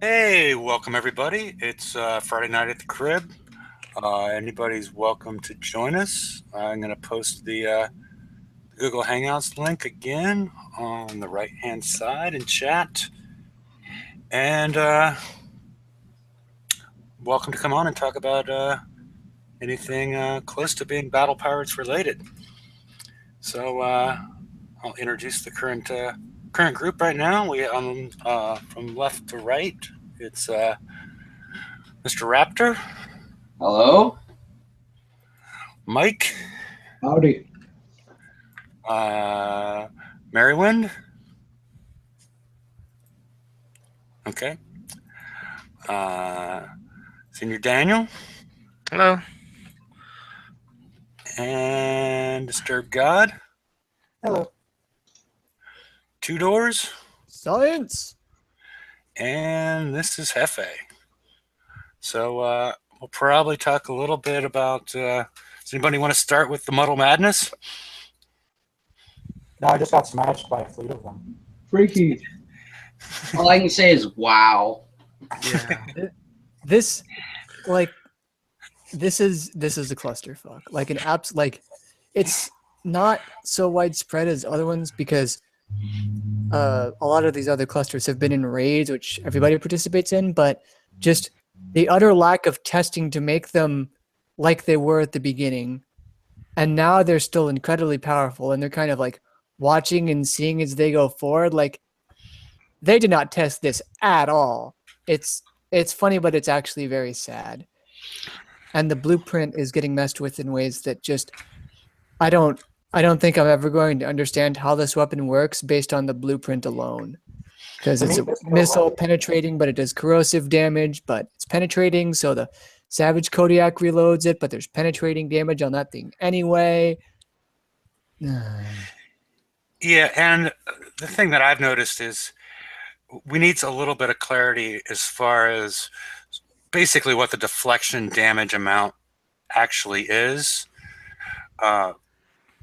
Hey, welcome everybody. It's Friday night at the crib. Anybody's welcome to join us. I'm going to post the Google Hangouts link again on the right hand side in chat. And welcome to come on and talk about anything close to being Battle Pirates related. So I'll introduce the current group right now. We from left to right. It's Mr. Raptor, Hello? Mike, Howdy. uh, Marywind. Okay. Uh, Senior Daniel Hello. and Disturbed God. Hello. Two Doors. Science. And this is Hefe. So we'll probably talk a little bit about. Does anybody want to start with the Muddle Madness? No, I just got smashed by a fleet of them. Freaky. All I can say is wow. Yeah. This is a clusterfuck. Like an apps like it's not so widespread as other ones because a lot of these other clusters have been in raids, which everybody participates in, but just the utter lack of testing to make them like they were at the beginning. And now they're still incredibly powerful and they're kind of like watching and seeing as they go forward. Like they did not test this at all. It's funny, but it's actually very sad. And the blueprint is getting messed with in ways that just I don't think I'm ever going to understand how this weapon works based on the blueprint alone. Because it's a missile penetrating, but it does corrosive damage, but it's penetrating, so the Savage Kodiak reloads it, but there's penetrating damage on that thing anyway. Yeah, and the thing that I've noticed is we need a little bit of clarity as far as basically what the deflection damage amount actually is.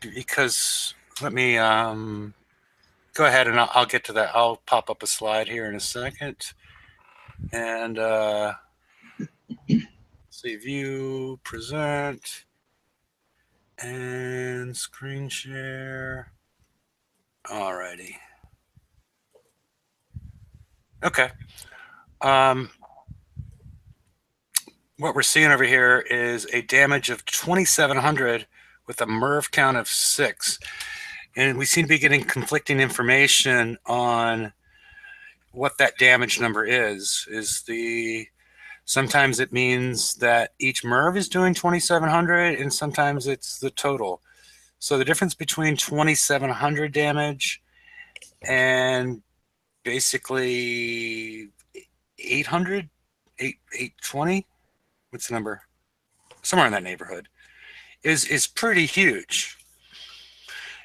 Because let me go ahead and I'll get to that. I'll pop up a slide here in a second. And see, view, present, and screen share. Alrighty. Okay. What we're seeing over here is a damage of 2,700 with a Merv count of 6. And we seem to be getting conflicting information on what that damage number is. Sometimes it means that each Merv is doing 2,700 and sometimes it's the total. So the difference between 2,700 damage and basically 800, 820, what's the number? Somewhere in that neighborhood is pretty huge.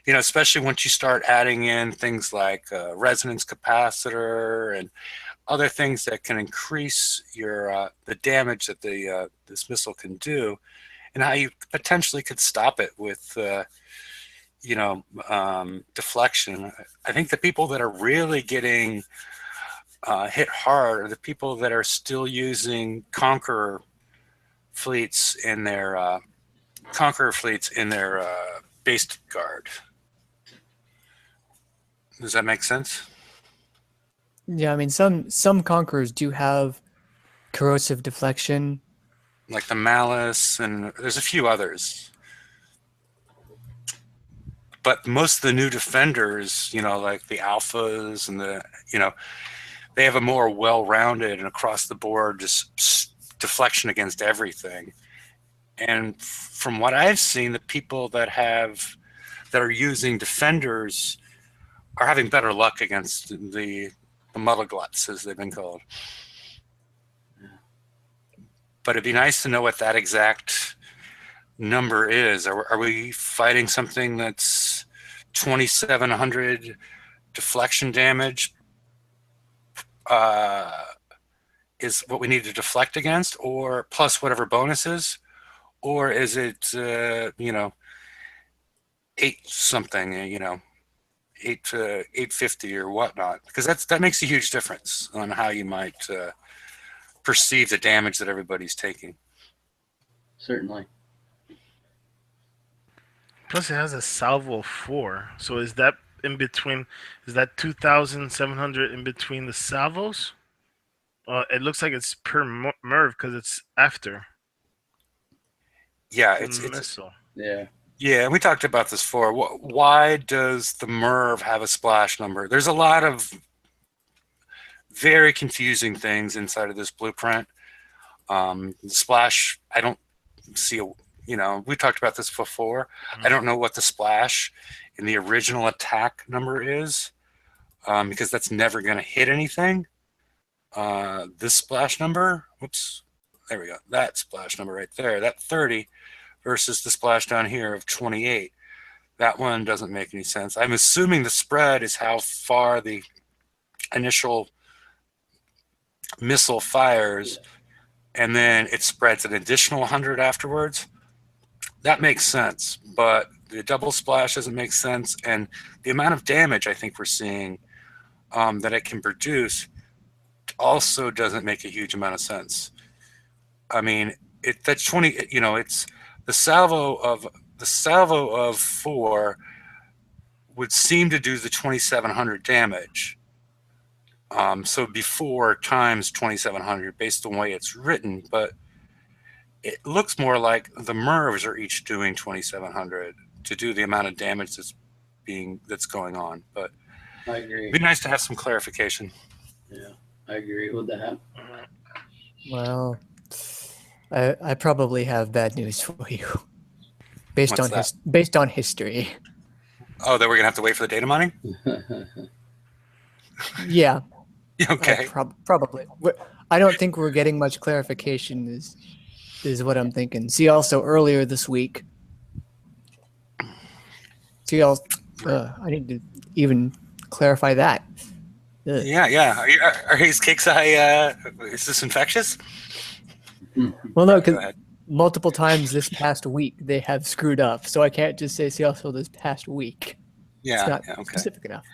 You know, especially once you start adding in things like resonance capacitor and other things that can increase your the damage that this missile can do, and how you potentially could stop it with deflection. I think the people that are really getting hit hard are the people that are still using Conqueror fleets in their base guard. Does that make sense? Yeah, I mean some Conquerors do have corrosive deflection. Like the Malice, and there's a few others. But most of the new defenders, like the alphas and they have a more well-rounded and across the board just deflection against everything. And from what I've seen, the people that are using defenders are having better luck against the muddle gluts, as they've been called. But it'd be nice to know what that exact number is. Are we fighting something that's 2,700 deflection damage is what we need to deflect against, or plus whatever bonuses, or is it 8 something, 850 or whatnot? Because that makes a huge difference on how you might perceive the damage that everybody's taking. Certainly. Plus, it has a salvo of 4. So is that in between? Is that 2,700 in between the salvos? It looks like it's per Merv because it's after Yeah, the it's missile. Yeah. yeah. We talked about this before. Why does the Merv have a splash number? There's a lot of very confusing things inside of this blueprint. The splash, I don't see a. We talked about this before. I don't know what the splash in the original attack number is, because that's never going to hit anything. This splash number, whoops, there we go. That splash number right there, that 30 versus the splash down here of 28. That one doesn't make any sense. I'm assuming the spread is how far the initial missile fires, and then it spreads an additional 100 afterwards. That makes sense, but the double splash doesn't make sense, and the amount of damage I think we're seeing that it can produce also doesn't make a huge amount of sense. I mean, that's 20. It's the salvo of 4 would seem to do the 2,700 damage. So before times 2,700 based on the way it's written, but it looks more like the Mervs are each doing 2,700 to do the amount of damage that's going on. But I agree. it'd be nice to have some clarification. Yeah, I agree with that. Well, I probably have bad news for you. Based on history. Oh, that we're gonna have to wait for the data mining? Yeah. Okay. Probably. I don't think we're getting much clarification is what I'm thinking. See, also earlier this week. See, I need to even clarify that. Ugh. Yeah. Are his cakes is this infectious? Well, no, Go because ahead. multiple times this past week they have screwed up, so I can't just say see also this past week. Yeah. It's not Yeah, okay. specific enough.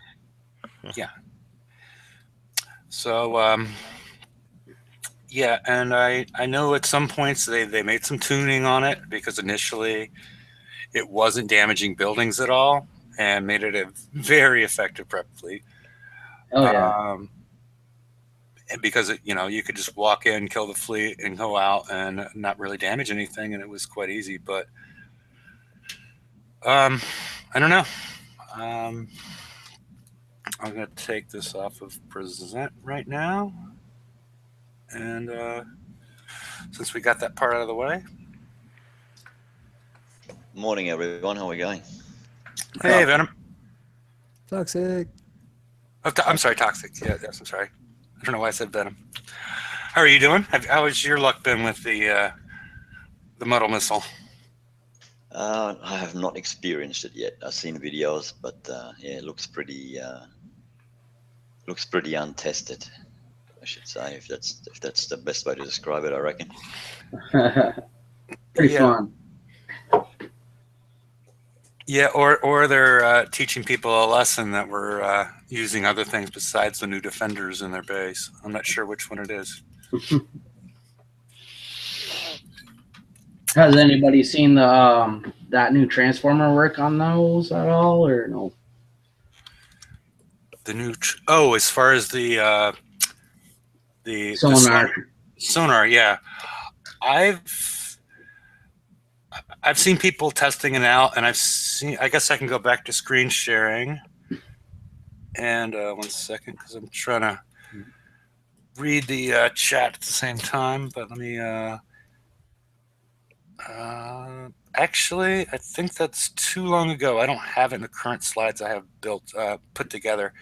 Yeah. So yeah, and I know at some points they made some tuning on it because initially it wasn't damaging buildings at all and made it a very effective prep fleet. Oh yeah. And because you could just walk in, kill the fleet, and go out and not really damage anything, and it was quite easy. But I don't know. I'm gonna take this off of present right now, and since we got that part out of the way. Morning, everyone. How are we going? Hey, Venom. Toxic. Oh, I'm sorry, Toxic. Yes, I'm sorry. I don't know why I said Venom. How are you doing? How has your luck been with the Muddle missile? I have not experienced it yet. I've seen videos, but yeah, it looks pretty untested, I should say, if that's the best way to describe it, I reckon. Pretty fun. Yeah, or they're teaching people a lesson that we're using other things besides the new defenders in their base. I'm not sure which one it is. Has anybody seen the that new transformer work on those at all, or no? The new as far as the Sonar. sonar, yeah. I've seen people testing it out, and I guess I can go back to screen sharing. And 1 second, because I'm trying to read the chat at the same time. But let me. Actually, I think that's too long ago. I don't have it in the current slides I have put together.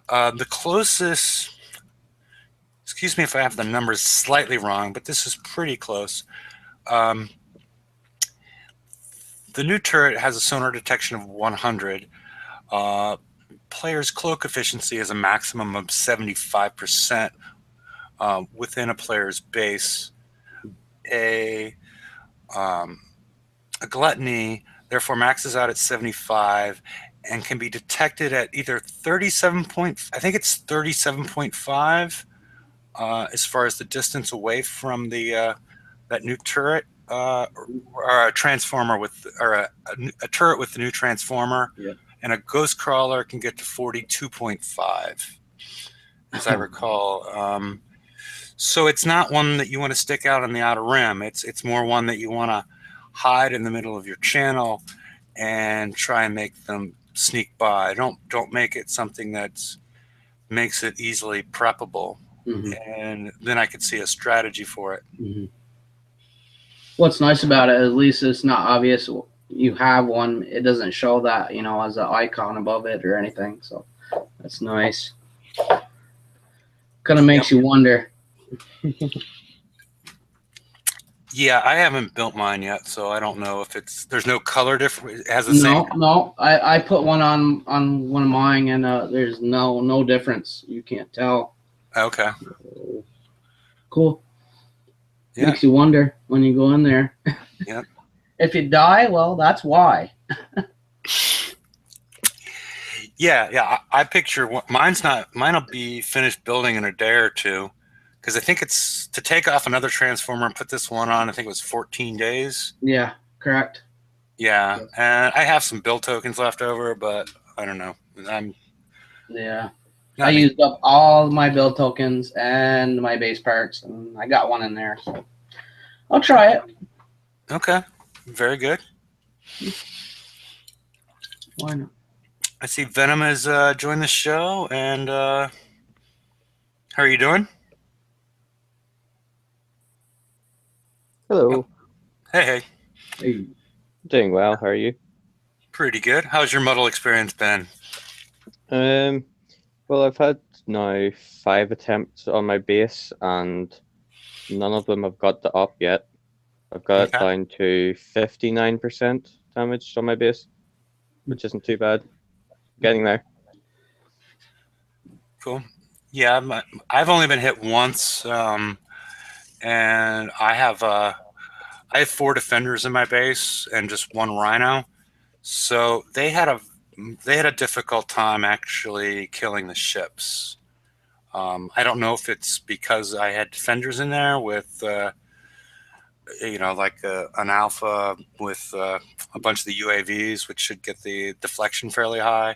The closest. Excuse me if I have the numbers slightly wrong, but this is pretty close. The new turret has a sonar detection of 100. Player's cloak efficiency is a maximum of 75% within a player's base. A gluttony therefore maxes out at 75 and can be detected at either 37 point. I think it's 37.5 as far as the distance away from the that new turret, or a transformer with, or a turret with the new transformer, Yeah. and a ghost crawler can get to 42.5, as I recall. So it's not one that you want to stick out on the outer rim. It's more one that you want to hide in the middle of your channel and try and make them sneak by. Don't make it something that's makes it easily preppable. Mhm. And then I could see a strategy for it. Mhm. What's nice about it, at least it's not obvious you have one. It doesn't show that, as an icon above it or anything. So that's nice. Kind of makes you wonder. Yeah, I haven't built mine yet, so I don't know if there's no color difference. It has the same. No. I put one on one of mine, and there's no difference. You can't tell. Okay. Cool. Yeah. Makes you wonder when you go in there. Yeah. If you die, well, that's why. Yeah. I picture mine'll be finished building in a day or two, because I think it's to take off another transformer and put this one on. I think it was 14 days. Yeah, correct. Yeah, and I have some build tokens left over, but I don't know. I used up all my build tokens and my base parts, and I got one in there, so I'll try it. Okay, very good. Why not? I see Venom has joined the show, and how are you doing? Hello. Hey. Hey. Doing well. How are you? Pretty good. How's your Muddle experience been? Well, I've had now 5 attempts on my base, and none of them have got the up yet. I've got it down to 59% damage on my base, which isn't too bad. Getting there. Cool. Yeah, I've only been hit once, and I have 4 defenders in my base and just 1 rhino. So they had a difficult time actually killing the ships. I don't know if it's because I had defenders in there with, like an alpha with a bunch of the UAVs, which should get the deflection fairly high.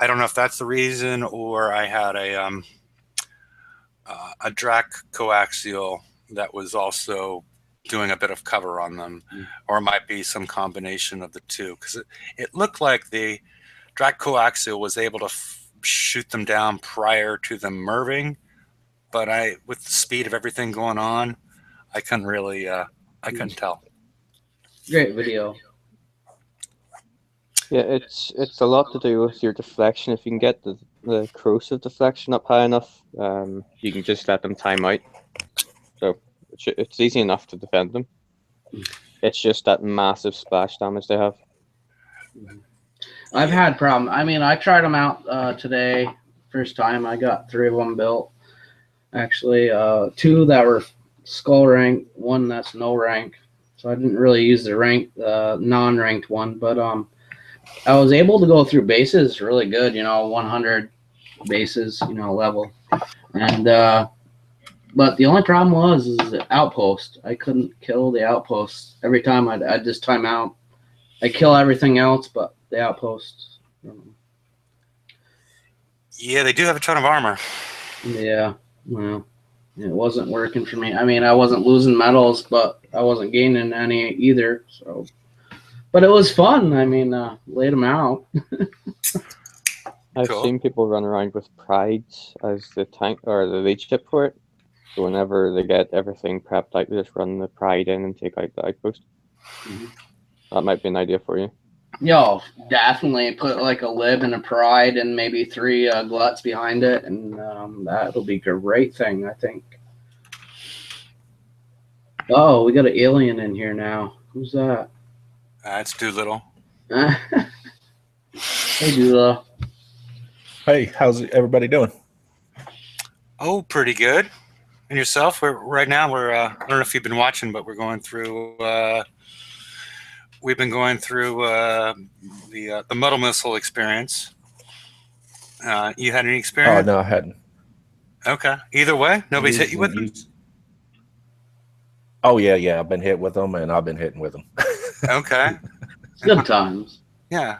I don't know if that's the reason, or I had a Drac coaxial that was also doing a bit of cover on them, or it might be some combination of the two, because it looked like the Drac coaxial was able to shoot them down prior to them merving, but with the speed of everything going on, I couldn't really I couldn't tell. Great video. Yeah, it's a lot to do with your deflection. If you can get the corrosive deflection up high enough, you can just let them time out. So it's easy enough to defend them. It's just that massive splash damage they have. I've had problems. I mean, I tried them out today. First time I got 3 of them built. Actually, 2 that were skull rank, 1 that's no rank. So I didn't really use the rank, non-ranked one, but I was able to go through bases really good, 100 bases, level. And but the only problem was the outpost. I couldn't kill the outpost. Every time I'd just time out. I kill everything else, but the outpost. Yeah, they do have a ton of armor. Yeah, well, it wasn't working for me. I mean, I wasn't losing medals, but I wasn't gaining any either. So, but it was fun. I mean, laid them out. I've seen people run around with prides as the tank or the lead ship for it. So whenever they get everything prepped out, they just run the pride in and take out the outpost. That might be an idea for you. Yo, definitely put like a lib and a pride and maybe 3 gluts behind it, and that'll be a great thing, I think. Oh, we got an alien in here now. Who's that? It's Doolittle. Hey, Doolittle. Hey, how's everybody doing? Oh, pretty good. And yourself? Right now I don't know if you've been watching, but we're going through. We've been going through the Muddle missile experience. You had any experience? Oh no, I hadn't. Okay. Either way, nobody's hit you with them? Oh yeah. I've been hit with them, and I've been hitting with them. Okay. Good times. Yeah.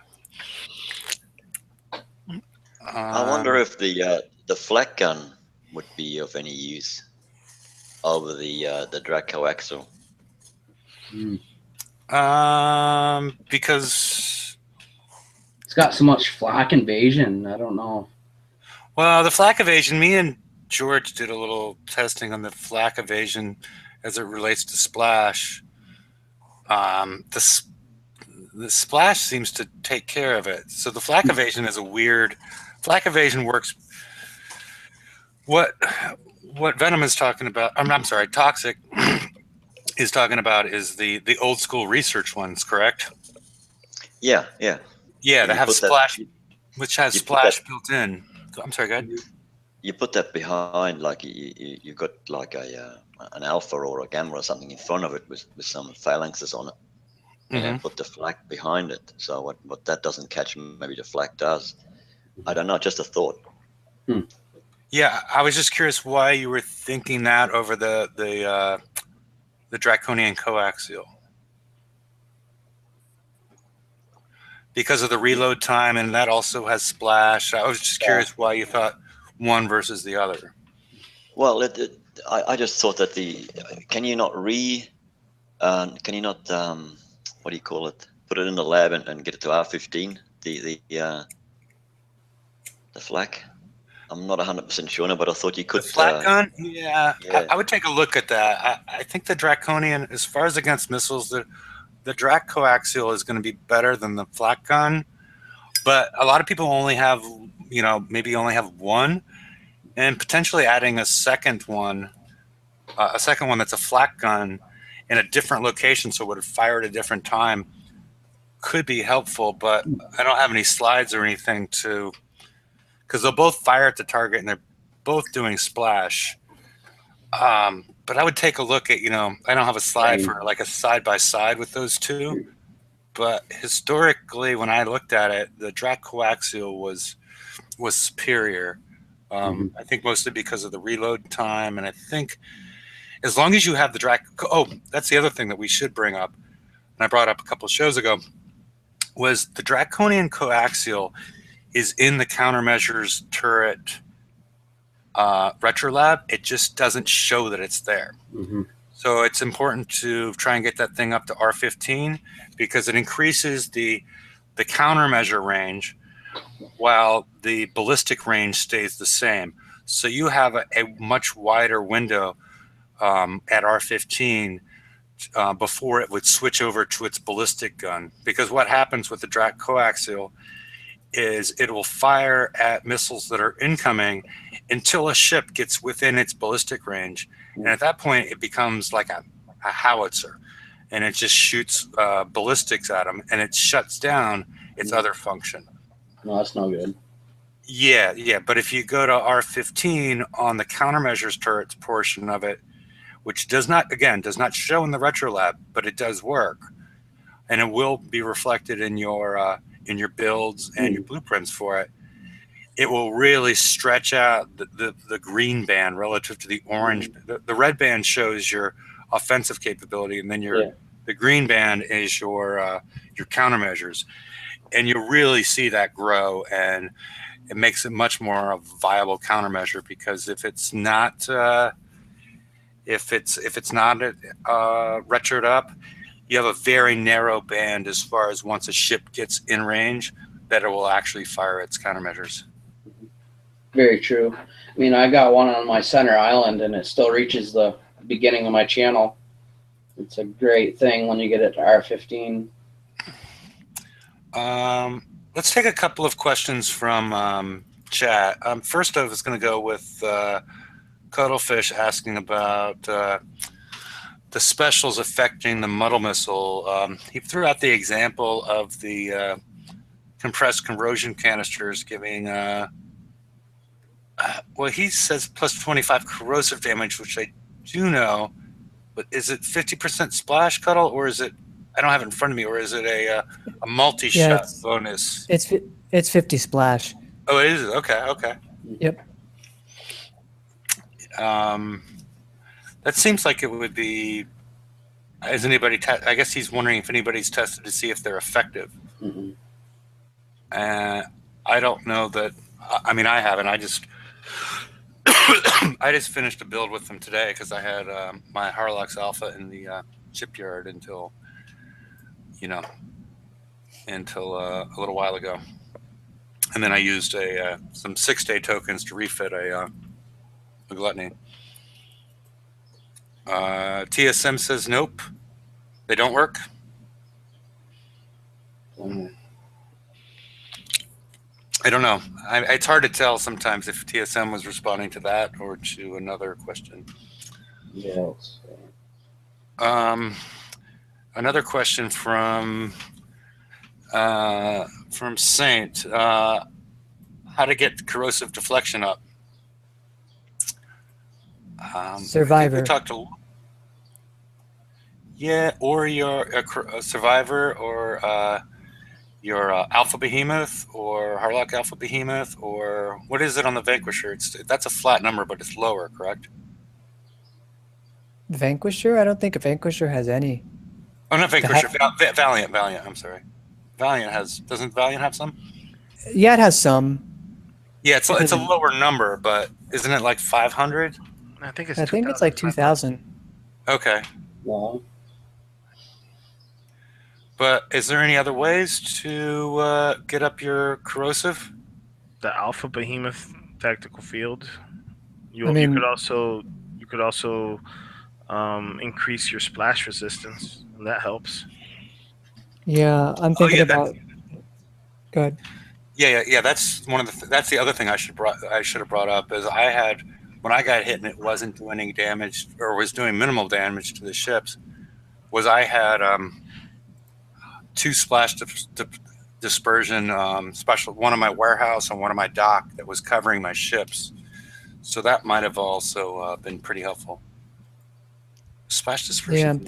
I wonder if the flak gun would be of any use over the Dracoaxle. Because It's got so much Flack Evasion. I don't know. well, the Flack Evasion, me and George did a little testing on the Flack Evasion as it relates to splash. The splash seems to take care of it. So the Flack Evasion is a weird. Flack Evasion works. What Venom is talking about? I'm sorry, Toxic is talking about is the old school research ones, correct? Yeah. Yeah, You they have put that- splash, which has you put splash that- built in. I'm sorry, go ahead. You put that behind, like you got like an alpha or a gamma or something in front of it with some phalanxes on it, and then put the flak behind it. So what that doesn't catch, maybe the flak does. I don't know. Just a thought. Yeah, I was just curious why you were thinking that over the Draconian coaxial. Because of the reload time, and that also has splash. I was just curious why you thought one versus the other. Well, I just thought that can you not what do you call it? Put it in the lab and get it to R15. The flak. I'm not 100% sure, but I thought you could. The flak gun? Yeah. Yeah. I would take a look at that. I think the Draconian, as far as against missiles, the Drac coaxial is going to be better than the flak gun. But a lot of people only have, maybe only have one, and potentially adding a second one that's a flak gun in a different location, so it would fire at a different time, could be helpful. But I don't have any slides or anything because they'll both fire at the target and they're both doing splash. But I would take a look at, I don't have a slide for like a side by side with those two, but historically, when I looked at it, the Drac coaxial was superior. I think mostly because of the reload time, and I think as long as you have the Drac. Oh, that's the other thing that we should bring up, and I brought up a couple of shows ago, was the Draconian coaxial is in the countermeasures turret retro lab. It just doesn't show that it's there. So it's important to try and get that thing up to R15 because it increases the countermeasure range while the ballistic range stays the same. So you have a much wider window at R15 before it would switch over to its ballistic gun. Because what happens with the Drac coaxial is it will fire at missiles that are incoming until a ship gets within its ballistic range. And at that point, it becomes like a howitzer. And it just shoots ballistics at them, and it shuts down its other function. No, that's no good. Yeah. But if you go to R15 on the countermeasures turrets portion of it, which does not show in the retro lab, but it does work, and it will be reflected in your builds and your blueprints for it. It will really stretch out the green band relative to the orange. The red band shows your offensive capability, and then the green band is your countermeasures, and you really see that grow, and it makes it much more a viable countermeasure because if it's not retroed up, you have a very narrow band as far as once a ship gets in range that it will actually fire its countermeasures. Very true. I mean, I got one on my center island, and it still reaches the beginning of my channel. It's a great thing when you get it to R15. Let's take a couple of questions from chat. First off, it's going to go with Cuddlefish asking about the specials affecting the Muddle missile. He threw out the example of the compressed corrosion canisters giving, he says plus 25 corrosive damage, which I do know, but is it 50% splash, Cuddle, or is it, I don't have it in front of me, or is it a multi-shot bonus? It's 50 splash. Oh, it is? Okay. Yep. That seems like it would be. Has anybody? I guess he's wondering if anybody's tested to see if they're effective. Mm-mm. I don't know that. I mean, I haven't. I just I just finished a build with them today because I had my Harlox Alpha in the shipyard until a little while ago, and then I used some 6-day tokens to refit a gluttony. TSM says nope, they don't work. I don't know. It's hard to tell sometimes if TSM was responding to that or to another question. Yes. Another question from Saint. How to get corrosive deflection up? Survivor. We talked to. Yeah, or you're a survivor, or your Alpha Behemoth, or Harlock Alpha Behemoth, or what is it on the Vanquisher? That's a flat number, but it's lower, correct? Vanquisher? I don't think a Vanquisher has any. Oh, not Vanquisher. Valiant. I'm sorry. Doesn't Valiant have some? Yeah, it has some. Yeah, it's a lower number, but isn't it like 500? I think it's. I think it's like 2,000. Okay. Well, But is there any other ways to get up your corrosive? The Alpha Behemoth tactical field. You mean- could also increase your splash resistance, and that helps. Yeah, I'm thinking yeah, about. Go ahead. Yeah. That's one of the. That's the other thing I should have brought up is I had when I got hit and it wasn't doing any damage or was doing minimal damage to the ships. Was I had 2 splash dispersion special, one on my warehouse and one on my dock that was covering my ships. So that might have also been pretty helpful. Splash dispersion. Yeah, I'm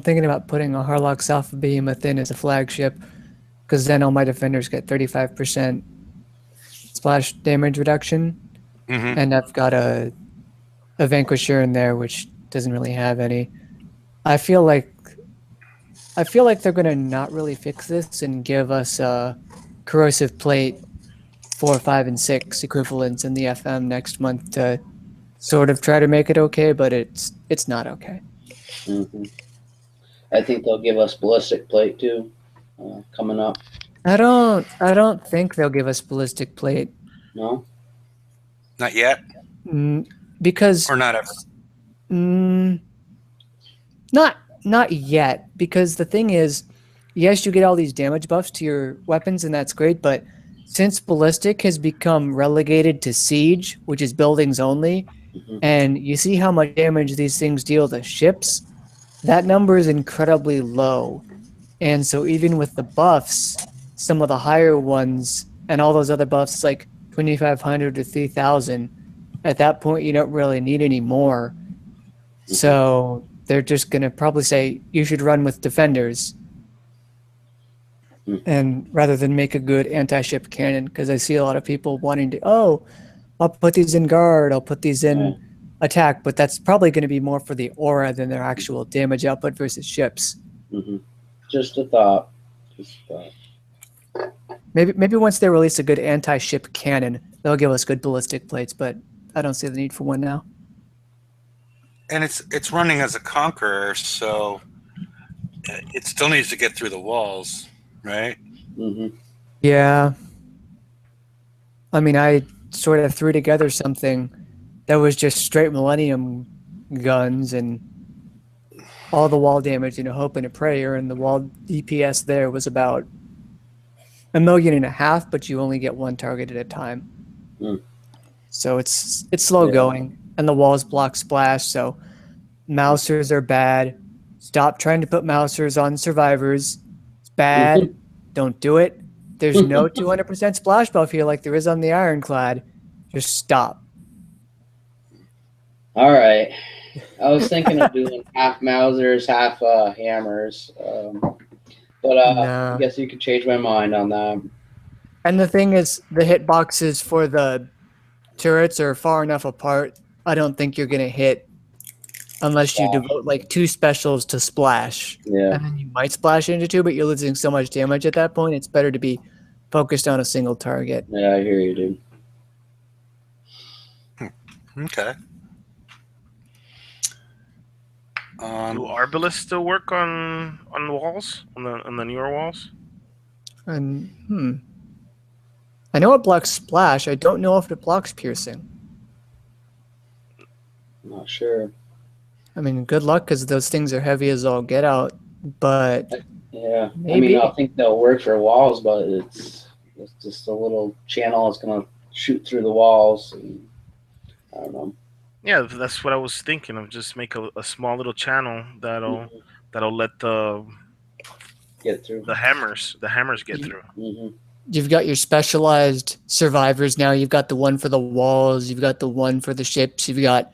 thinking about putting a Harlock's Alpha Behemoth in as a flagship, because then all my defenders get 35% splash damage reduction, and I've got a Vanquisher in there which doesn't really have any. I feel like they're gonna not really fix this and give us a corrosive plate 4, 5, and 6 equivalents in the FM next month to sort of try to make it okay, but it's not okay. mm-hmm. I think they'll give us ballistic plate too, coming up. I don't think they'll give us ballistic plate. No. Not yet. Because or not ever. Not yet, because the thing is, yes, you get all these damage buffs to your weapons, and that's great, but since ballistic has become relegated to siege, which is buildings only, and you see how much damage these things deal to ships, that number is incredibly low. And so even with the buffs, some of the higher ones and all those other buffs like 2,500 to 3,000, at that point you don't really need any more. So they're just going to probably say you should run with defenders, and rather than make a good anti-ship cannon, because I see a lot of people wanting to, I'll put these in guard, I'll put these in attack, but that's probably going to be more for the aura than their actual damage output versus ships. Just a thought. Maybe once they release a good anti-ship cannon, they'll give us good ballistic plates, but I don't see the need for one now. And it's running as a Conqueror, so it still needs to get through the walls, right? Yeah. I mean, I sort of threw together something that was just straight Millennium guns and all the wall damage in a hope and a prayer, and the wall DPS there was about 1.5 million, but you only get one target at a time. So it's slow going, and the walls block splash, so Mousers are bad. Stop trying to put Mousers on survivors. It's bad. Don't do it. There's no 200% splash buff here like there is on the Ironclad. Just stop. All right. I was thinking of doing half Mousers, half hammers. But I guess you could change my mind on that. And the thing is, the hitboxes for the turrets are far enough apart. I don't think you're gonna hit unless you devote like 2 specials to splash. Yeah. And then you might splash into 2, but you're losing so much damage at that point. It's better to be focused on a single target. Yeah, I hear you, dude. Okay. Do Arbalists still work on the walls, on the newer walls? And I know it blocks splash. I don't know if it blocks piercing. I'm not sure. I mean, good luck because those things are heavy as all get out. But Yeah, I maybe. mean, I think they'll work for walls, but it's just a little channel that's gonna shoot through the walls. And I don't know. Yeah, that's what I was thinking of. Just make a small little channel that'll let the Get through. hammers get through. Mm-hmm. You've got your specialized survivors now. You've got the one for the walls. You've got the one for the ships. You've got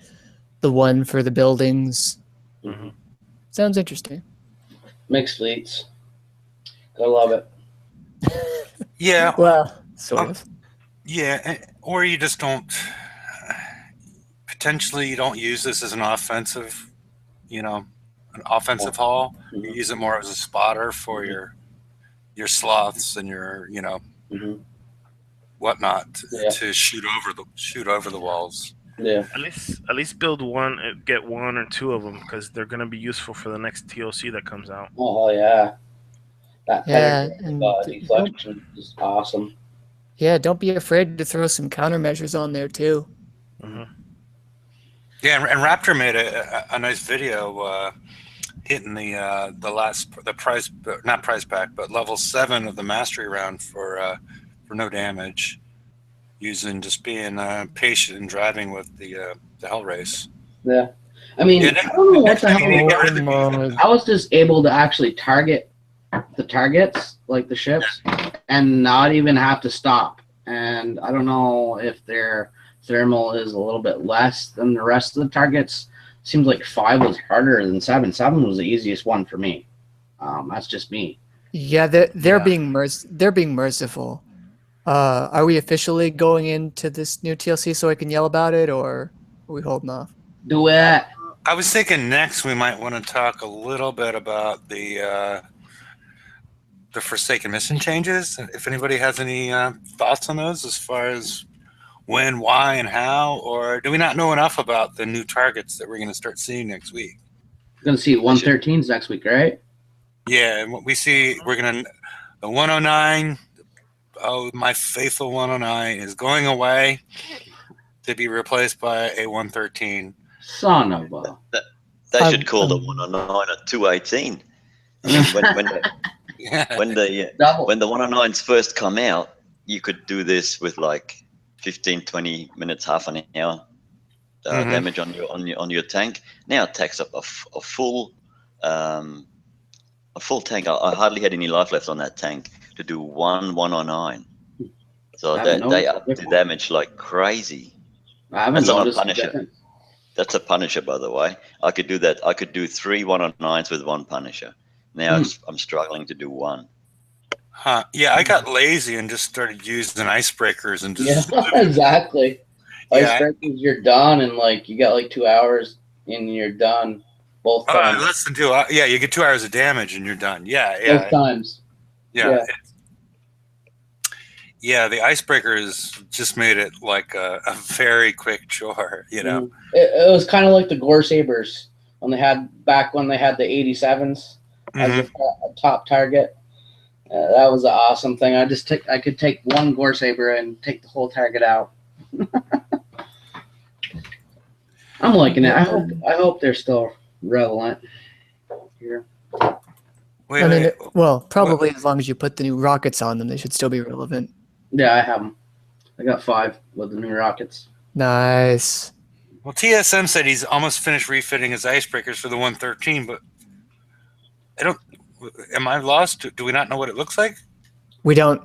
the one for the buildings. Mm-hmm. Sounds interesting. Mixed fleets. I love it. Yeah. Well, sort of. Yeah, or you just don't. Potentially, you don't use this as an offensive, an offensive haul. You use it more as a spotter for your sloths and your, whatnot to shoot over the walls. Yeah. At least build one, get 1 or 2 of them because they're gonna be useful for the next TOC that comes out. Oh yeah. That and deflection is awesome. Yeah, don't be afraid to throw some countermeasures on there too. Mm-hmm. Yeah, and Raptor made a nice video hitting the prize, not prize pack, but level 7 of the mastery round for no damage, using just being patient and driving with the hell race. Yeah, I mean, I don't know what the hell. I was just able to actually target the targets, like the ships, and not even have to stop. And I don't know if their thermal is a little bit less than the rest of the targets. Seems like 5 was harder than 7. 7 was the easiest one for me. That's just me. Yeah, they're being merciful. Are we officially going into this new TLC so I can yell about it, or are we holding off? Do it. I was thinking next we might want to talk a little bit about the Forsaken mission changes. If anybody has any thoughts on those, as far as when, why, and how, or do we not know enough about the new targets that we're going to start seeing next week? We're going to see 113s next week, right? Yeah, and what we see, we're going to, the 109, oh, my faithful 109 is going away to be replaced by a 113. Son of a... They should call the 109 a 218. When the 109s first come out, you could do this with like 15, 20 minutes, half an hour damage on your tank. Now it takes up a full tank. I hardly had any life left on that tank to do 109. So they up the damage like crazy. I haven't noticed a Punisher. That's a Punisher, by the way. I could do that. I could do 3 109s with 1 Punisher. Now I'm struggling to do 1. Huh. Yeah, I got lazy and just started using icebreakers and just exactly. Icebreakers, you're done, and like you got like 2 hours and you're done both times. Less than 2 hours. Yeah, you get 2 hours of damage and you're done. Yeah. Both times. Yeah. Yeah, the icebreakers just made it like a very quick chore, It was kind of like the Gore Sabers when they had the 87s as a top target. That was an awesome thing. I could take 1 Gore Saber and take the whole target out. I'm liking it. I hope they're still relevant here. Probably as long as you put the new rockets on them, they should still be relevant. Yeah, I have them. I got 5 with the new rockets. Nice. Well, TSM said he's almost finished refitting his icebreakers for the 113, but I don't. Am I lost? Do we not know what it looks like? We don't.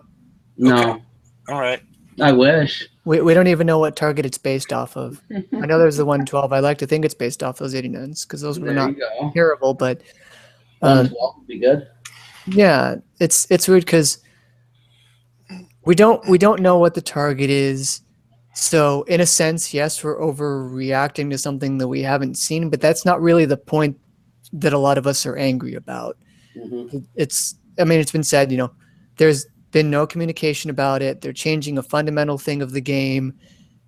No. Okay. All right. I wish. We don't even know what target it's based off of. I know there's the 112. I like to think it's based off those 89s because those were not terrible, but 112 would be good. Yeah, it's weird because we don't know what the target is, So in a sense, yes, we're overreacting to something that we haven't seen, but that's not really the point that a lot of us are angry about. It's been said, there's been no communication about it. They're changing a fundamental thing of the game,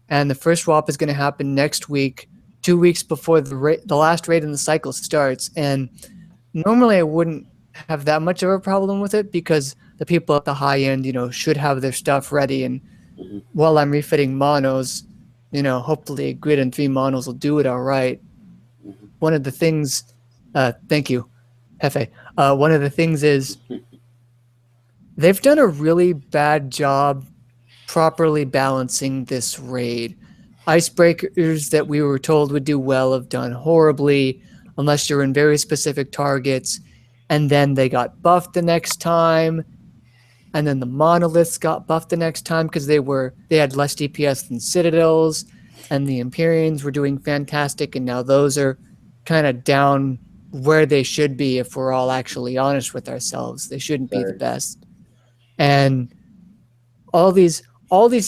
and the first swap is going to happen next week, 2 weeks before the last raid in the cycle starts. And normally I wouldn't have that much of a problem with it because the people at the high end, should have their stuff ready. And while I'm refitting monos, hopefully grid and 3 monos will do it all right. One of the things, thank you, Hefe. One of the things is they've done a really bad job properly balancing this raid. Icebreakers that we were told would do well have done horribly unless you're in very specific targets. And then they got buffed the next time. And then the monoliths got buffed the next time because they had less DPS than citadels. And the Empyreans were doing fantastic. And now those are kind of down where they should be if we're all actually honest with ourselves. They shouldn't be the best. And all these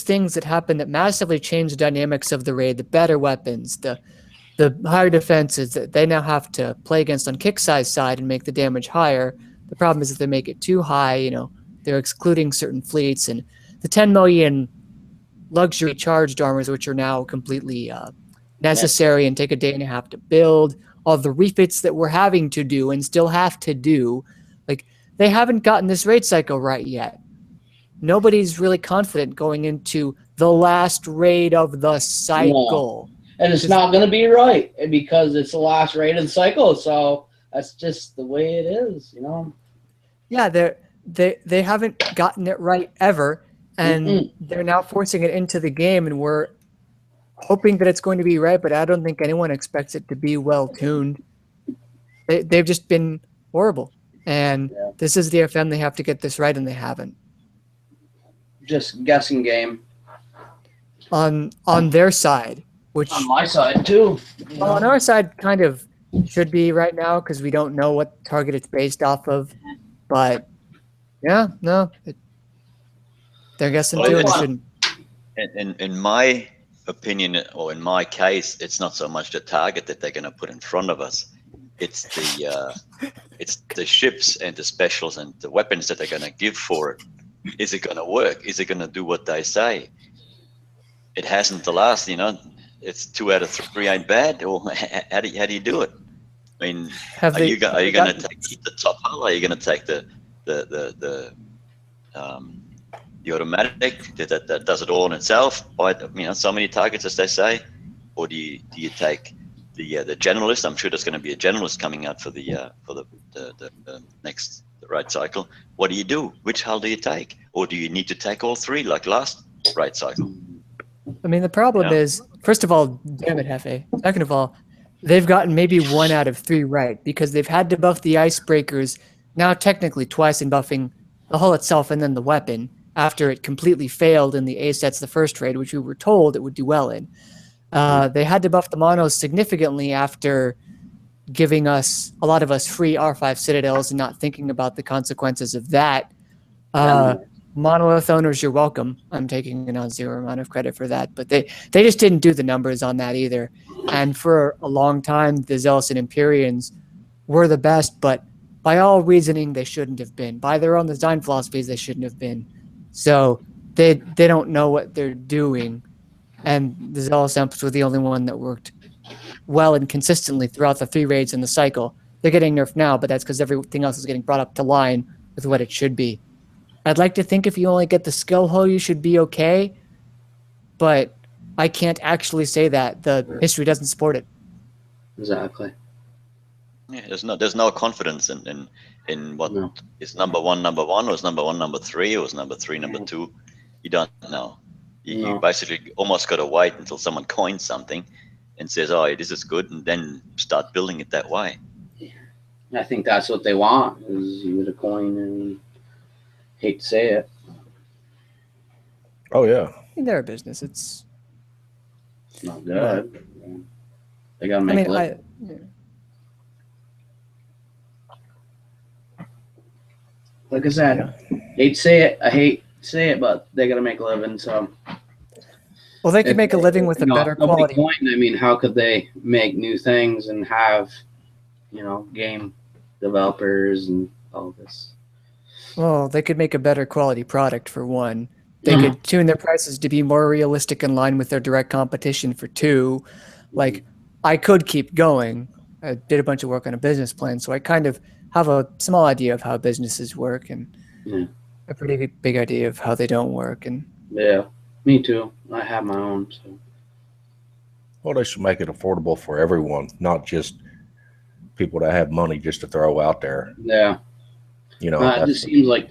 things that happen that massively change the dynamics of the raid, the better weapons, the higher defenses that they now have to play against on Kicksai's side and make the damage higher. The problem is if they make it too high, they're excluding certain fleets, and the 10 million luxury charged armors, which are now completely necessary and take a day and a half to build, all the refits that we're having to do and still have to do, like, they haven't gotten this raid cycle right yet. Nobody's really confident going into the last raid of the cycle. No. And it's not going to be right because it's the last raid of the cycle. So that's just the way it is, Yeah, they haven't gotten it right ever, and they're now forcing it into the game, and we're hoping that it's going to be right, but I don't think anyone expects it to be well-tuned. They've just been horrible, and this is the FM. They have to get this right, and they haven't. Just guessing game. On their side. Which, on my side, too. Well, on our side, kind of should be right now because we don't know what target it's based off of. But, yeah, no. They're guessing too, and it shouldn't. In my opinion, or in my case, it's not so much the target that they're going to put in front of us. It's the ships and the specials and the weapons that they're going to give for it. Is it going to work? Is it going to do what they say? It hasn't the last, It's 2 out of 3 ain't bad. Or how do you do it? I mean, are you going to take the top hull? Are you going to take the automatic that does it all in itself by so many targets as they say, or do you take the generalist? I'm sure there's going to be a generalist coming out for the next raid cycle. What do you do? Which hull do you take, or do you need to take all 3 like last raid cycle? I mean, the problem is, first of all, damn it, Hefe. Second of all, they've gotten maybe 1 out of 3 right because they've had to buff the icebreakers now technically twice in buffing the hull itself and then the weapon after it completely failed in the A sets the first raid, which we were told it would do well in. They had to buff the monos significantly after giving a lot of us free R5 citadels and not thinking about the consequences of that. Monolith owners, you're welcome. I'm taking a non-zero amount of credit for that, but they just didn't do the numbers on that either. And for a long time, the Zealous and Empyreans were the best, but by all reasoning, they shouldn't have been. By their own design philosophies, they shouldn't have been. So they don't know what they're doing, and the Zealous Emps were the only one that worked well and consistently throughout the 3 raids in the cycle. They're getting nerfed now, but that's because everything else is getting brought up to line with what it should be. I'd like to think if you only get the skill hull, you should be okay, but I can't actually say that. The history doesn't support it. Exactly. Yeah, there's no confidence in what is number one, or is number 1, number 3, or is number 3, number 2. You don't know. You basically almost got to wait until someone coins something and says, "Oh, this is good," and then start building it that way. I think that's what they want, is you get a coin, and hate to say it. Oh, yeah. They're a business. It's not good. They got to make it. Like I said, hate to say it. I hate to say it, but they got to make a living, so. Well, they could make a living with a you know, better if nobody quality. coined, I mean, how could they make new things and have, game developers and all this? Well, they could make a better quality product for one. They could tune their prices to be more realistic in line with their direct competition for two. Like, I could keep going. I did a bunch of work on a business plan, so I kind of have a small idea of how businesses work and a pretty big idea of how they don't work. And Yeah, me too. I have my own. So. Well, they should make it affordable for everyone, not just people that have money just to throw out there. Yeah. You know, It just seems like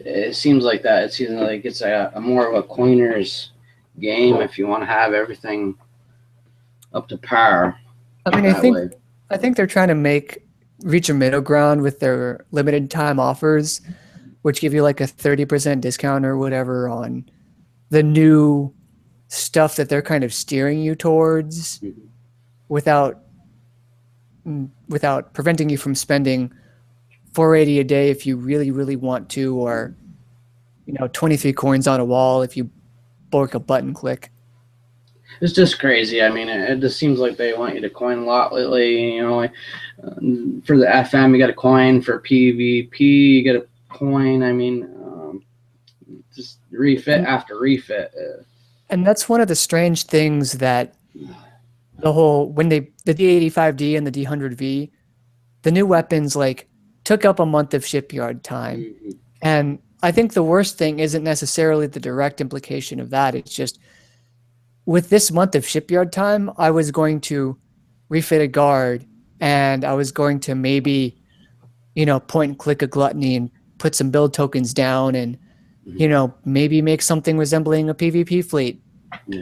that. It seems like it's a more of a coiner's game if you want to have everything up to par. I mean, I think they're trying to reach a middle ground with their limited time offers, which give you like a 30% discount or whatever on the new stuff that they're kind of steering you towards without preventing you from spending $4.80 a day if you really, really want to, or 23 coins on a wall if you bork a button click. It's just crazy. I mean, it just seems like they want you to coin a lot lately. For the FM, you got to coin. For PvP, you got to coin. I mean, just refit after refit. And that's one of the strange things that the D85D and the D100V, the new weapons took up a month of shipyard time. Mm-hmm. And I think the worst thing isn't necessarily the direct implication of that. It's just with this month of shipyard time, I was going to refit a guard and I was going to maybe, point and click a gluttony and put some build tokens down and, maybe make something resembling a PvP fleet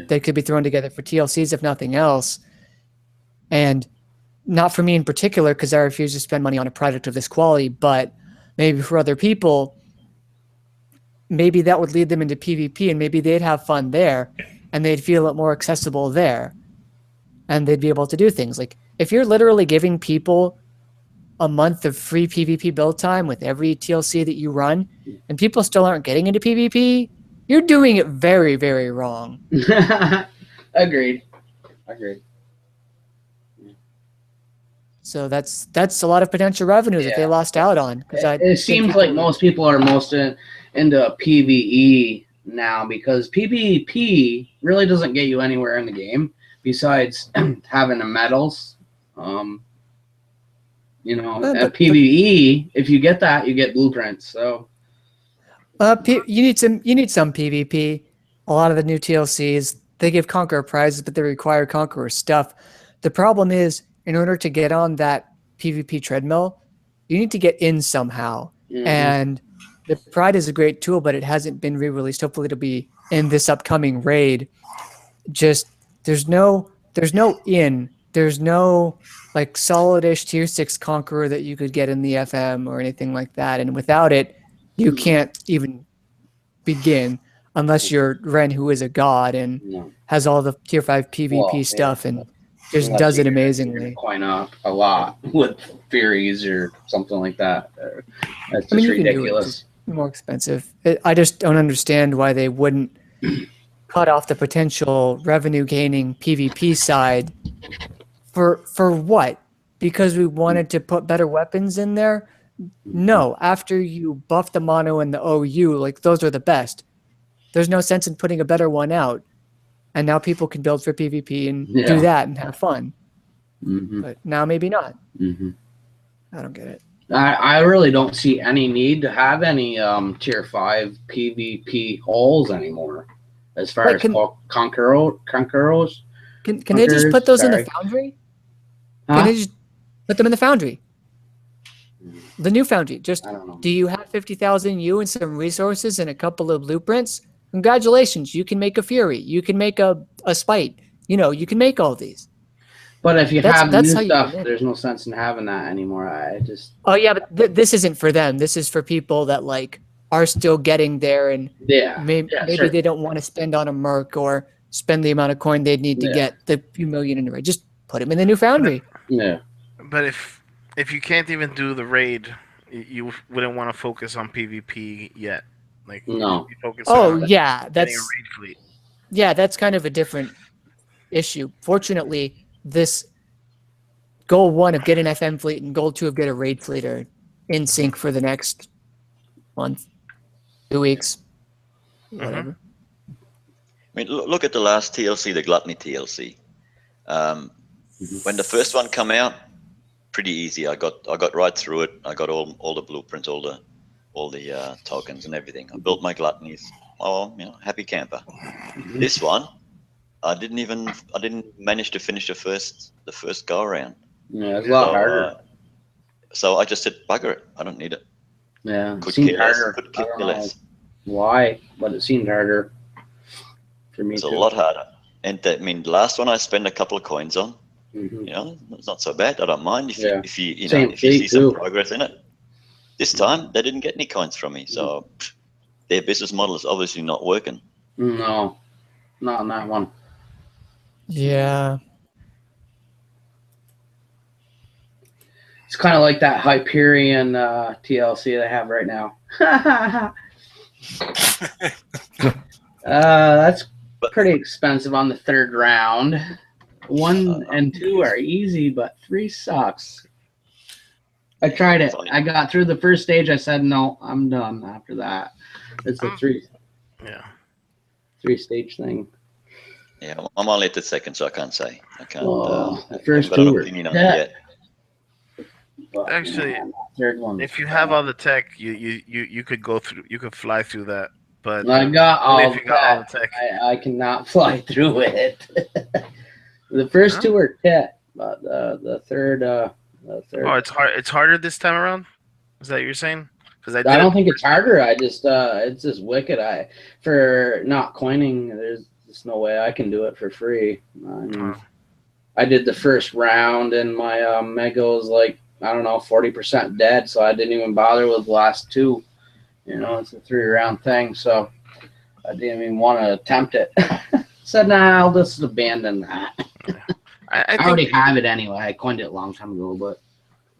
that could be thrown together for TLCs, if nothing else. And not for me in particular, because I refuse to spend money on a product of this quality, but maybe for other people, maybe that would lead them into PvP and maybe they'd have fun there and they'd feel it more accessible there and they'd be able to do things. Like if you're literally giving people a month of free PvP build time with every TLC that you run and people still aren't getting into PvP, you're doing it very, very wrong. Agreed. So that's a lot of potential revenue that they lost out on. It seems like most people are into PvE now because PvP really doesn't get you anywhere in the game besides having the medals. At PvE, if you get that, you get blueprints. So you need some PvP. A lot of the new TLCs, they give Conqueror prizes, but they require Conqueror stuff. The problem is, in order to get on that PvP treadmill, you need to get in somehow. Mm-hmm. And the Pride is a great tool, but it hasn't been re-released. Hopefully it'll be in this upcoming raid. Just there's no in. There's no solid-ish tier 6 Conqueror that you could get in the FM or anything like that. And without it, you can't even begin unless you're Ren, who is a god and has all the tier 5 PvP stuff and just does it amazingly. Coin up a lot with Furies or something like that. That's just ridiculous. It's more expensive. I just don't understand why they wouldn't cut off the potential revenue gaining PvP side. For what? Because we wanted to put better weapons in there? No. After you buff the mono and the OU, those are the best. There's no sense in putting a better one out. And now people can build for PvP and do that and have fun. Mm-hmm. But now maybe not. Mm-hmm. I don't get it. I really don't see any need to have any tier 5 PvP holes anymore. As far as Conquerors. Can they just put those in the Foundry? Huh? Can they just put them in the Foundry? The new Foundry. Just do you have 50,000 U and some resources and a couple of blueprints? Congratulations, you can make a Fury. You can make a Spite. You can make all these. But if you have new stuff, there's no sense in having that anymore. Oh, yeah, but this isn't for them. This is for people that, are still getting there and maybe they don't want to spend on a Merc or spend the amount of coin they'd need to get the few million in the raid. Just put them in the new Foundry. Yeah. But if you can't even do the raid, you wouldn't want to focus on PvP yet. No. That's a raid fleet. Yeah, that's kind of a different issue. Fortunately, this goal 1 of get an FM fleet and goal 2 of get a raid fleet are in sync for the next month, 2 weeks, whatever. I mean, look at the last TLC, the Gluttony TLC. When the first one come out, pretty easy. I got right through it. I got all the blueprints, all the tokens and everything. I built my gluttonies. Oh, happy camper. This one, I didn't manage to finish the first go around. Yeah, it's a lot harder. So I just said, bugger it. I don't need it. Yeah, Could it seemed care less. harder. Could I care don't know less. why, but it seemed harder for me It's too. a lot harder. And the last one I spent a couple of coins on. Mm-hmm. It's not so bad. I don't mind if Yeah. you Same if you see fleet, some too. progress in it. This time they didn't get any coins from me, so their business model is obviously not working. No, not on that one. Yeah. It's kind of like that Hyperion TLC they have right now. That's pretty expensive on the 3rd round. 1 and 2 are easy, but 3 sucks. I tried it. I got through the first stage. I said, no, I'm done after that. It's a 3-stage thing. Yeah, I'm only at the 2nd, so I can't say. I can't. The first I've got 2 an were opinion on it yet. But, Actually, man, that 3rd one. If you have all the tech, you could go through. You could fly through that. But I got only all if you got all the tech. I cannot fly through it. The first 2 were tit, but the third. Oh, it's hard. It's harder this time around. Is that what you're saying? Because I don't think it's harder. I just it's just wicked. For not coining, there's just no way I can do it for free. I mean, I did the first round and my Mega was like, I don't know, 40% dead, so I didn't even bother with the last 2. It's a 3-round thing, so I didn't even want to attempt it. Said, nah, I'll just abandon that. I already have it anyway. I coined it a long time ago, but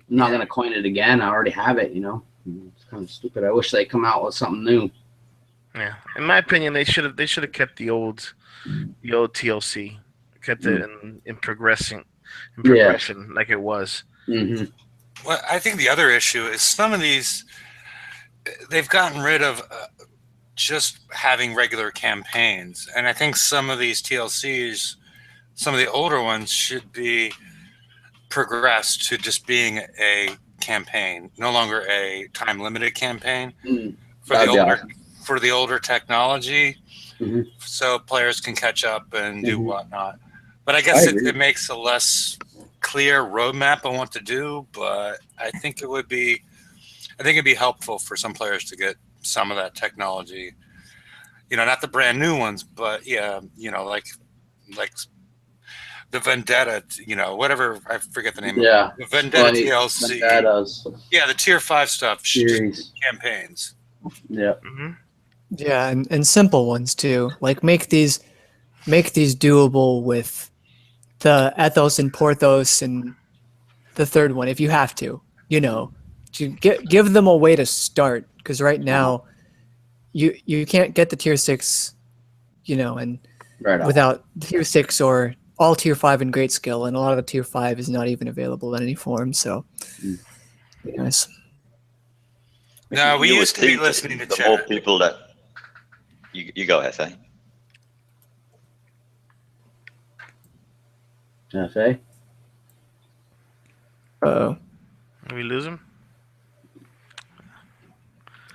I'm not going to coin it again. I already have it, It's kind of stupid. I wish they'd come out with something new. Yeah, in my opinion, they should have kept the old TLC, kept it in progression like it was. Mm-hmm. Well, I think the other issue is some of these, they've gotten rid of just having regular campaigns, and I think some of these TLCs, some of the older ones, should be progressed to just being a campaign, no longer a time limited campaign for the older technology, so players can catch up and do whatnot. But I guess it makes a less clear roadmap on what to do. But I think it'd be helpful for some players to get some of that technology. Not the brand new ones, but like the Vendetta, whatever, I forget the name of it. The Vendetta TLC. Vendettas. Yeah, the tier 5 stuff. Series. Campaigns. Yeah. Yeah, and simple ones too. Like make these doable with the Ethos and Porthos and the 3rd one if you have to. To give them a way to start, because right now you can't get the tier 6, and without tier 6 or all tier 5 and great skill, and a lot of the tier 5 is not even available in any form. So, nice. No, we used to be listening to the chat. more people that you go, Hefe. Hefe. Uh-oh. Did we lose him?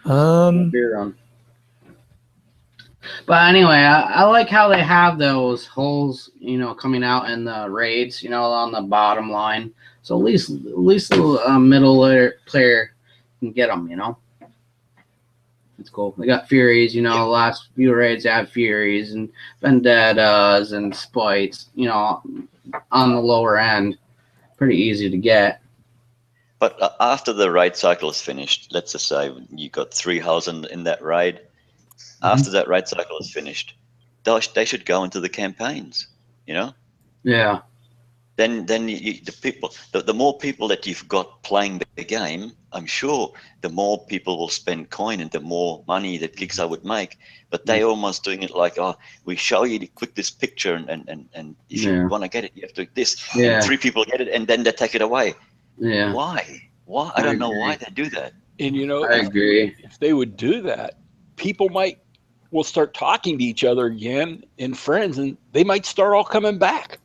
Beer on. But anyway, I like how they have those holes, coming out in the raids, on the bottom line. So at least the middle player can get them, It's cool. They got Furies, the last few raids have Furies and Vendettas and Spites, on the lower end. Pretty easy to get. But after the raid cycle is finished, let's just say you got 3 hulls in that raid. After that raid cycle is finished, they should go into the campaigns, Yeah. then the more people that you've got playing the game, I'm sure the more people will spend coin and the more money that Kickstarter would make. But they almost doing it like, oh, we show you to click this picture and if you want to get it, you have to do this. Yeah. And 3 people get it and then they take it away. Yeah. Why? I don't know why they do that. And I agree. if they would do that, people will start talking to each other again and friends, and they might start all coming back.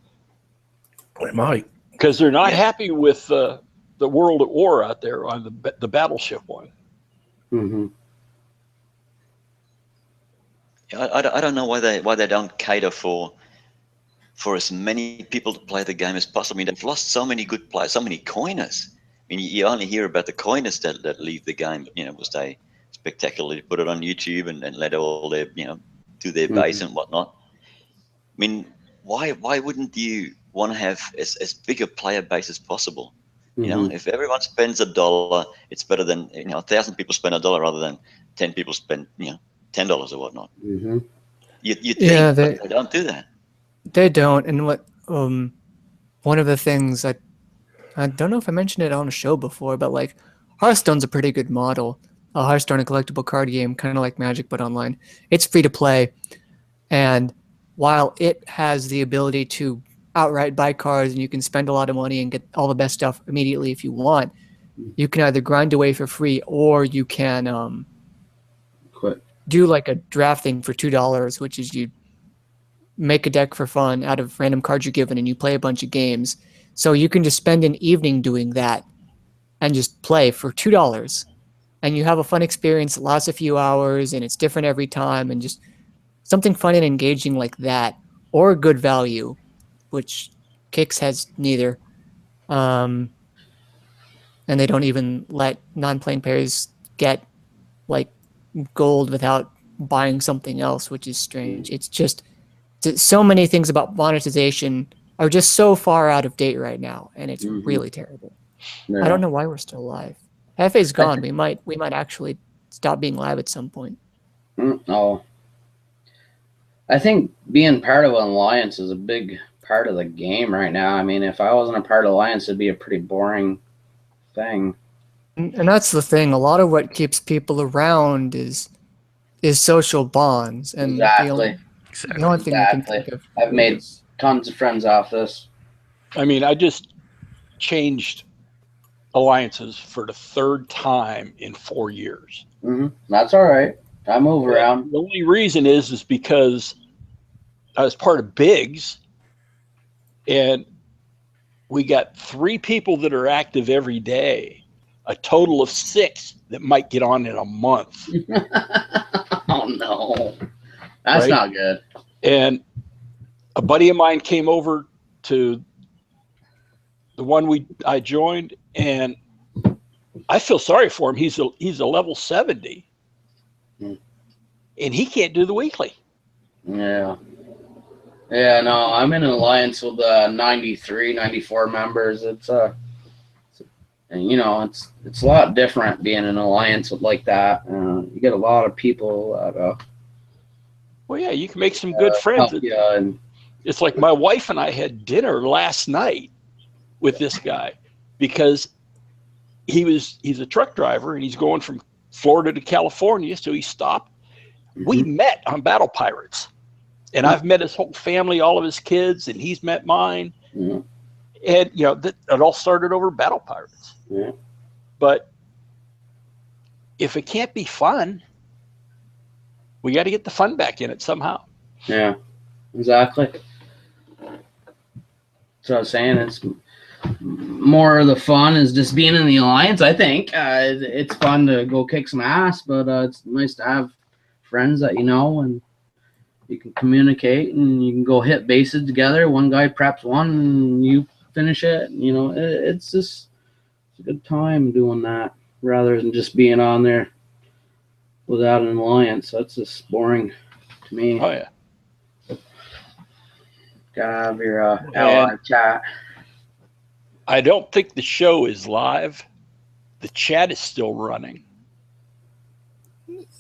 They might, because they're not happy with the World at War out there on the battleship one. Mm-hmm. I don't know why they don't cater for as many people to play the game as possible. I mean, they've lost so many good players, so many coiners. I mean, you only hear about the coiners that leave the game, because they spectacularly put it on YouTube and let all their, do their base and whatnot. I mean, why wouldn't you want to have as big a player base as possible? If everyone spends $1, it's better than 1,000 people spend $1 rather than 10 people spend $10 or whatnot. Mm-hmm. You think, but they don't do that. They don't. And what one of the things I don't know if I mentioned it on a show before, but like Hearthstone's a pretty good model. Hearthstone, a collectible card game, kind of like Magic but online. It's free to play, and while it has the ability to outright buy cards and you can spend a lot of money and get all the best stuff immediately if you want, you can either grind away for free or you can do like a draft thing for $2, which is you make a deck for fun out of random cards you're given and you play a bunch of games. So you can just spend an evening doing that and just play for $2. And you have a fun experience, it lasts a few hours, and it's different every time, and just something fun and engaging like that, or good value, which Kicks has neither. And they don't even let non-playing players get like gold without buying something else, which is strange. It's just so many things about monetization are just so far out of date right now, and it's really terrible. Yeah. I don't know why we're still live. FA's gone. We might actually stop being live at some point. Oh, I think being part of an alliance is a big part of the game right now. I mean, if I wasn't a part of alliance, it'd be a pretty boring thing. And that's the thing. A lot of what keeps people around is social bonds. And Exactly. the only thing you can think of. I've made tons of friends off this. I mean, I just changed alliances for the 3rd time in 4 years. That's all right. I move around. The only reason is because I was part of Biggs, and we got 3 people that are active every day, a total of 6 that might get on in a month. Oh no, that's not good. And a buddy of mine came over to the one I joined, and I feel sorry for him. He's a level 70, and he can't do the weekly. Yeah. Yeah, no, I'm in an alliance with 93, 94 members. It's it's a lot different being in an alliance with like that. You get a lot of people that well, yeah, you can make some good friends. And it's like my wife and I had dinner last night with this guy because he's a truck driver and he's going from Florida to California, so he stopped. We met on Battle Pirates, and I've met his whole family, all of his kids, and he's met mine. And it all started over Battle Pirates. But if it can't be fun, we got to get the fun back in it somehow. Yeah, exactly. So I was saying, it's more of the fun is just being in the alliance. I think it's fun to go kick some ass, but it's nice to have friends that and you can communicate and you can go hit bases together. One guy preps one and you finish it. It's just a good time doing that rather than just being on there without an alliance. That's just boring to me. Oh yeah. Gotta have your ally chat. I don't think the show is live. The chat is still running.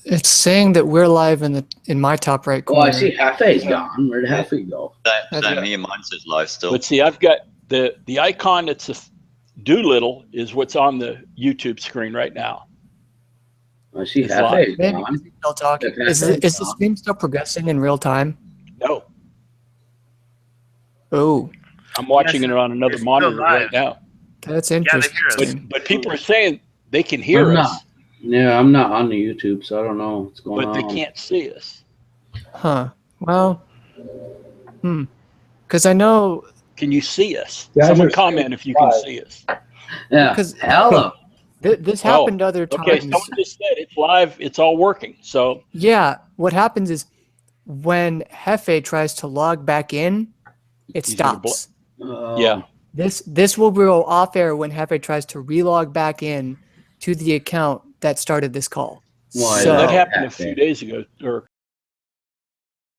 It's saying that we're live in my top right corner. Oh, I see Hefe's gone. Where did Hefe go? Same here. Mine says live still. But see, I've got The icon that's a Doolittle is what's on the YouTube screen right now. I see It's Hefe live. is Maybe on. still talking. Okay, Is the stream still progressing in real time? No, Oh, I'm watching Yes, it on another it's still monitor right live. now. that's they hear us. interesting. But people are saying they can hear I'm us, not. Yeah, I'm not on the YouTube, so I don't know what's going but on. they can't see us. Huh. Well, because I know Can you see us? Yeah, I Someone just- comment if you can live. see us. Yeah, because hello. this happened other times. Okay, someone just said it's live. It's all working. So Yeah, what happens is when Hefe tries to log back in, it He's gonna stops. yeah, This will go off air when Hefe tries to relog back in to the account that started this call. Why, So that happened a Hefe. few days ago or